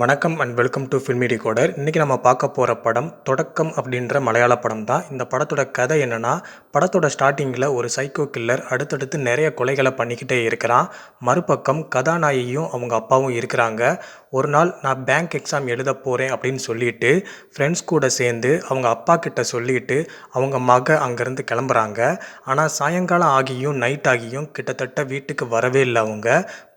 வணக்கம் and welcome to filmi decoder. இன்றைக்கி நம்ம பார்க்க போகிற படம் தொடக்கம் அப்படின்ற மலையாள படம் தான். இந்த படத்தோட கதை என்னென்னா, படத்தோட ஸ்டார்டிங்கில் ஒரு சைக்கோ கில்லர் அடுத்தடுத்து நிறைய கொலைகளை பண்ணிக்கிட்டே இருக்கிறான். மறுபக்கம் கதாநாயகியும் அவங்க அப்பாவும் இருக்கிறாங்க. ஒரு நாள் நான் பேங்க் எக்ஸாம் எழுத போகிறேன் அப்படின்னு சொல்லிட்டு ஃப்ரெண்ட்ஸ் கூட சேர்ந்து அவங்க அப்பா கிட்ட சொல்லிட்டு அவங்க மக அங்கேருந்து கிளம்புறாங்க. ஆனால் சாயங்காலம் ஆகியும் நைட் ஆகியும் கிட்டத்தட்ட வீட்டுக்கு வரவே இல்லை. அவங்க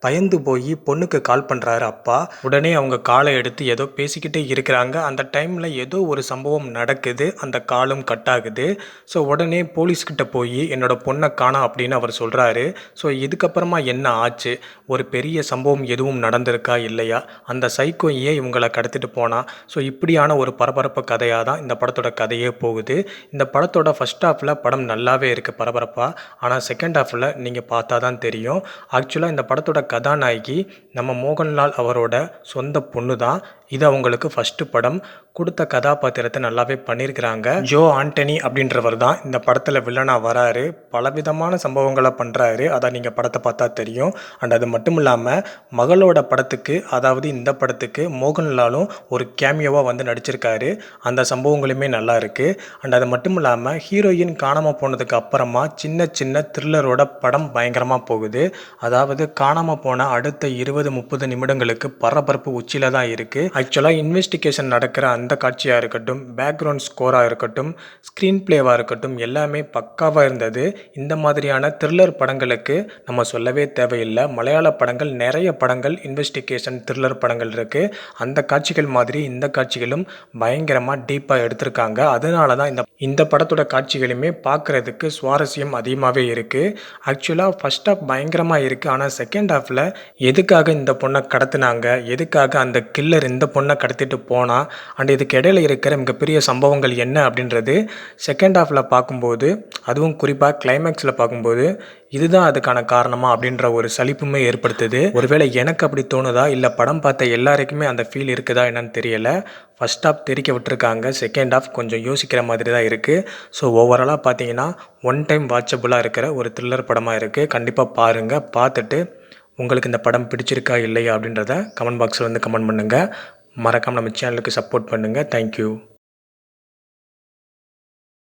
பயந்து போய் பொண்ணுக்கு கால் பண்ணுறாரு அப்பா. உடனே அவங்க காலை எடுத்து ஏதோ பேசிக்கிட்டே இருக்கிறாங்க. அந்த டைமில் ஏதோ ஒரு சம்பவம் நடக்குது, அந்த காலும் கட் ஆகுது. ஸோ உடனே போலீஸ்கிட்ட போய் என்னோட பொண்ணை காணோம் அப்படின்னு அவர் சொல்கிறாரு. ஸோ இதுக்கப்புறமா என்ன ஆச்சு, ஒரு பெரிய சம்பவம் எதுவும் நடந்திருக்கா இல்லையா, அந்த சைக்கோ ஏன் இவங்களை கடத்திட்டு போனா, ஸோ இப்படியான ஒரு பரபரப்பு கதையாக தான் இந்த படத்தோட கதையே போகுது. இந்த படத்தோட ஃபஸ்ட் ஹாஃபில் படம் நல்லாவே இருக்குது பரபரப்பாக. ஆனால் செகண்ட் ஹாஃபில் நீங்கள் பார்த்தா தான் தெரியும். ஆக்சுவலாக இந்த படத்தோட கதாநாயகி நம்ம மோகன்லால் அவரோட சொந்த பொண்ணு தான். இது அவங்களுக்கு ஃபஸ்ட்டு படம். கொடுத்த கதாபாத்திரத்தை நல்லாவே பண்ணியிருக்கிறாங்க. ஜோ ஆண்டனி அப்படின்றவர் தான் இந்த படத்தில் வில்லனாக வராரு. பலவிதமான சம்பவங்களை பண்ணுறாரு, அதை நீங்கள் படத்தை பார்த்தா தெரியும். அண்ட் அது மட்டும் இல்லாமல் மகளோட படத்துக்கு, அதாவது இந்த படத்துக்கு மோகன்லாலும் ஒரு கேமியோவாக வந்து நடிச்சிருக்காரு. அந்த சம்பவங்களுமே நல்லா இருக்குது. அண்ட் அது மட்டும் இல்லாமல் ஹீரோயின் காணாமல் போனதுக்கு அப்புறமா சின்ன சின்ன த்ரில்லரோட படம் பயங்கரமாக போகுது. அதாவது காணாமல் போன அடுத்த 20-30 நிமிடங்களுக்கு பரபரப்பு உச்சியில் தான் இருக்குது. ஆக்சுவலாக இன்வெஸ்டிகேஷன் நடக்கிற அந்த காட்சியாக இருக்கட்டும், பேக்ரவுண்ட் ஸ்கோராக இருக்கட்டும், ஸ்க்ரீன் பிளேவாக இருக்கட்டும், எல்லாமே பக்காவாக இருந்தது. இந்த மாதிரியான த்ரில்லர் படங்களுக்கு நம்ம சொல்லவே தேவையில்லை. மலையாள படங்கள் நிறைய படங்கள் இன்வெஸ்டிகேஷன் த்ரில்லர் படங்கள் இருக்குது. அந்த காட்சிகள் மாதிரி இந்த காட்சிகளும் பயங்கரமாக டீப்பாக எடுத்திருக்காங்க. அதனால தான் இந்த படத்தோட காட்சிகளுமே பார்க்குறதுக்கு சுவாரஸ்யம் அதிகமாகவே இருக்குது. ஆக்சுவலாக ஃபஸ்ட் ஹாஃப் பயங்கரமாக இருக்குது. ஆனால் செகண்ட் ஹாஃபில் எதுக்காக இந்த பொண்ணை கடத்தினாங்க, எதுக்காக அந்த கில்லர் இந்த பொண்ணை கடத்திட்டு போனால், அண்ட் இதுக்கு இடையில இருக்கிற மிகப்பெரிய சம்பவங்கள் என்ன அப்படின்றது செகண்ட் ஹாஃபில் பார்க்கும்போது, அதுவும் குறிப்பாக கிளைமேக்ஸில் பார்க்கும்போது இதுதான் அதுக்கான காரணமா அப்படின்ற ஒரு சலிப்புமே ஏற்படுத்துது. ஒருவேளை எனக்கு அப்படி தோணுதா, இல்லை படம் பார்த்த எல்லாருக்குமே அந்த ஃபீல் இருக்குதா என்னன்னு தெரியலை. ஃபஸ்ட் ஹாஃப் தெரிக்க விட்டுருக்காங்க, செகண்ட் ஹாஃப் கொஞ்சம் யோசிக்கிற மாதிரி தான் இருக்குது. ஸோ ஓவராலாக பார்த்தீங்கன்னா ஒன் டைம் வாட்சபுளாக இருக்கிற ஒரு த்ரில்லர் படமாக இருக்குது. கண்டிப்பாக பாருங்கள். பார்த்துட்டு உங்களுக்கு இந்த படம் பிடிச்சிருக்கா இல்லையா அப்படின்றத கமெண்ட் பாக்ஸில் வந்து கமெண்ட் பண்ணுங்கள். மறக்காமல் நம்ம சேனலுக்கு சப்போர்ட் பண்ணுங்கள். தேங்க்யூ.